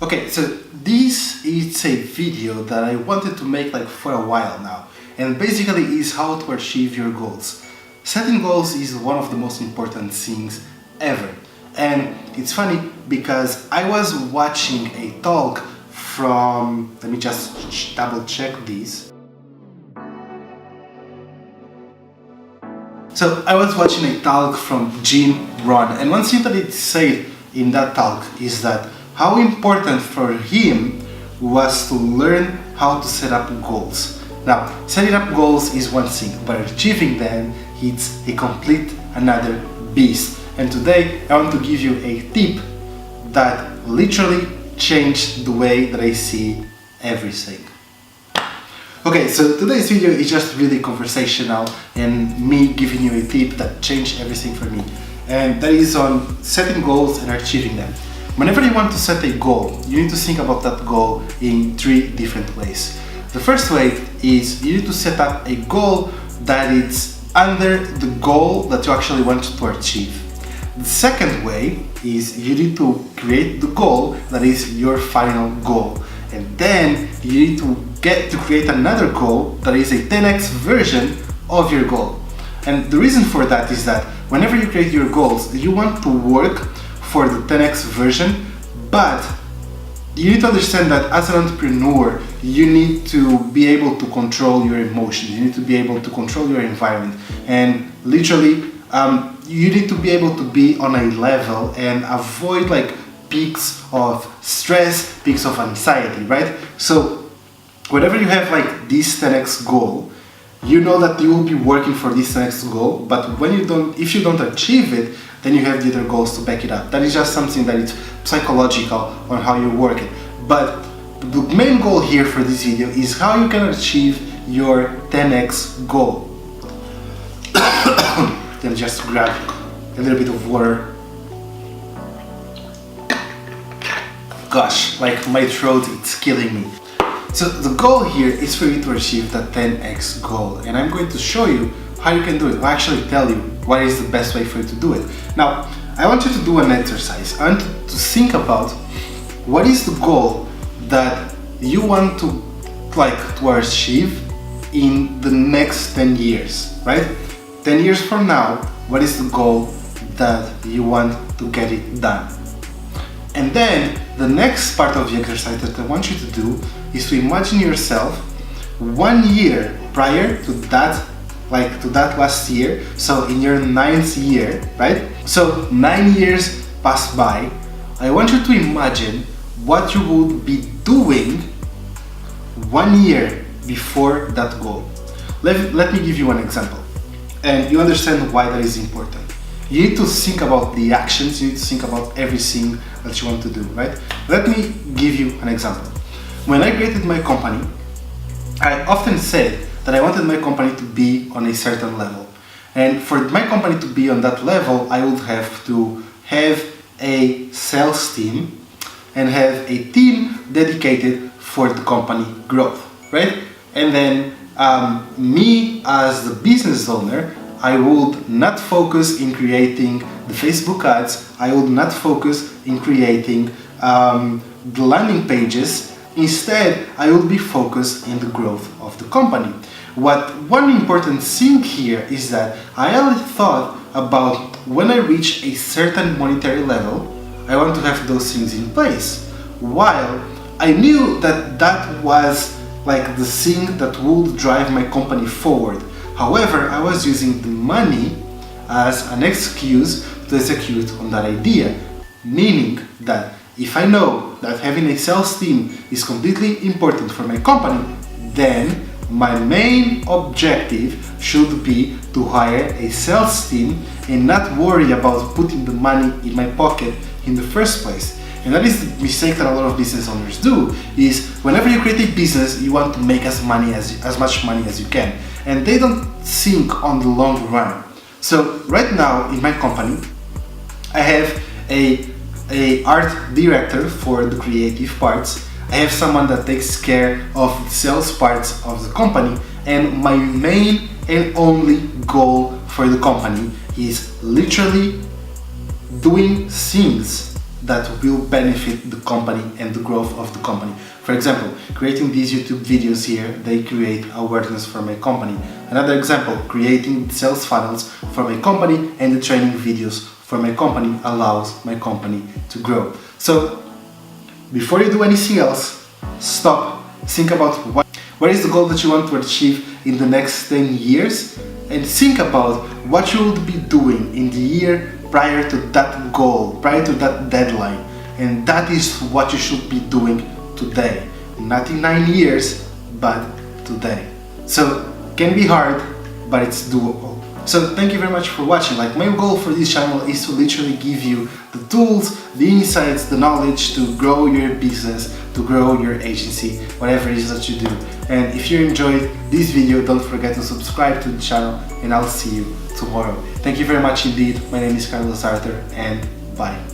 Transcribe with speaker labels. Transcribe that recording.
Speaker 1: Okay, so this is a video that I wanted to make like for a while now, and basically is how to achieve your goals. Setting goals is one of the most important things ever. And it's funny because I was watching a talk from, let me just double check this. So I was watching a talk from Jim Rohn, and one thing that it said in that talk is that how important for him was to learn how to set up goals. Now, setting up goals is one thing, but achieving them, it's a complete another beast. And today I want to give you a tip that literally changed the way that I see everything. Okay, so today's video is just really conversational and me giving you a tip that changed everything for me. And that is on setting goals and achieving them. Whenever you want to set a goal, you need to think about that goal in three different ways. The first way is you need to set up a goal that is under the goal that you actually want to achieve. The second way is you need to create the goal that is your final goal. And then you need to get to create another goal that is a 10x version of your goal. And the reason for that is that whenever you create your goals, you want to work for the 10x version, but you need to understand that as an entrepreneur, you need to be able to control your emotions, you need to be able to control your environment, and literally you need to be able to be on a level and avoid like peaks of stress, peaks of anxiety, right? So whenever you have like this 10x goal, you know that you will be working for this 10x goal, but if you don't achieve it, then you have the other goals to back it up. That is just something that is psychological on how you work it. But the main goal here for this video is how you can achieve your 10x goal. Then just grab a little bit of water. Gosh, like my throat, it's killing me. So the goal here is for you to achieve that 10x goal, and I'm going to show you how you can do it. I'll actually tell you what is the best way for you to do it. Now, I want you to do an exercise. I want to think about what is the goal that you want to achieve in the next 10 years, right? 10 years from now, what is the goal that you want to get it done? And then the next part of the exercise that I want you to do is to imagine yourself 1 year prior to that last year, so in your 9th year, right? So 9 years pass by. I want you to imagine what you would be doing 1 year before that goal. Let me give you one example, and you understand why that is important. You need to think about the actions, you need to think about everything that you want to do, right? Let me give you an example. When I created my company, I often said that I wanted my company to be on a certain level. And for my company to be on that level, I would have to have a sales team and have a team dedicated for the company growth, right? And then me as the business owner, I would not focus in creating the Facebook ads, I would not focus in creating the landing pages. Instead, I will be focused in the growth of the company. One important thing here is that I already thought about when I reach a certain monetary level, I want to have those things in place. While I knew that that was like the thing that would drive my company forward. However, I was using the money as an excuse to execute on that idea, meaning that if I know that having a sales team is completely important for my company, then my main objective should be to hire a sales team and not worry about putting the money in my pocket in the first place. And that is the mistake that a lot of business owners do, is whenever you create a business, you want to make as much money as you can. And they don't think on the long run. So right now in my company, I have a art director for the creative parts. I have someone that takes care of the sales parts of the company, and my main and only goal for the company is literally doing things that will benefit the company and the growth of the company. For example, creating these YouTube videos here, they create awareness for my company. Another example, creating sales funnels for my company and the training videos for my company allows my company to grow. So before you do anything else, stop, think about what is the goal that you want to achieve in the next 10 years, and think about what you would be doing in the year prior to that goal, prior to that deadline. And that is what you should be doing today. Not in 9 years, but today. So, can be hard, but it's doable. So thank you very much for watching. Like, my goal for this channel is to literally give you the tools, the insights, the knowledge to grow your business, to grow your agency, whatever it is that you do. And if you enjoyed this video, don't forget to subscribe to the channel, and I'll see you tomorrow. Thank you very much indeed. My name is Carlos Arthur, and bye.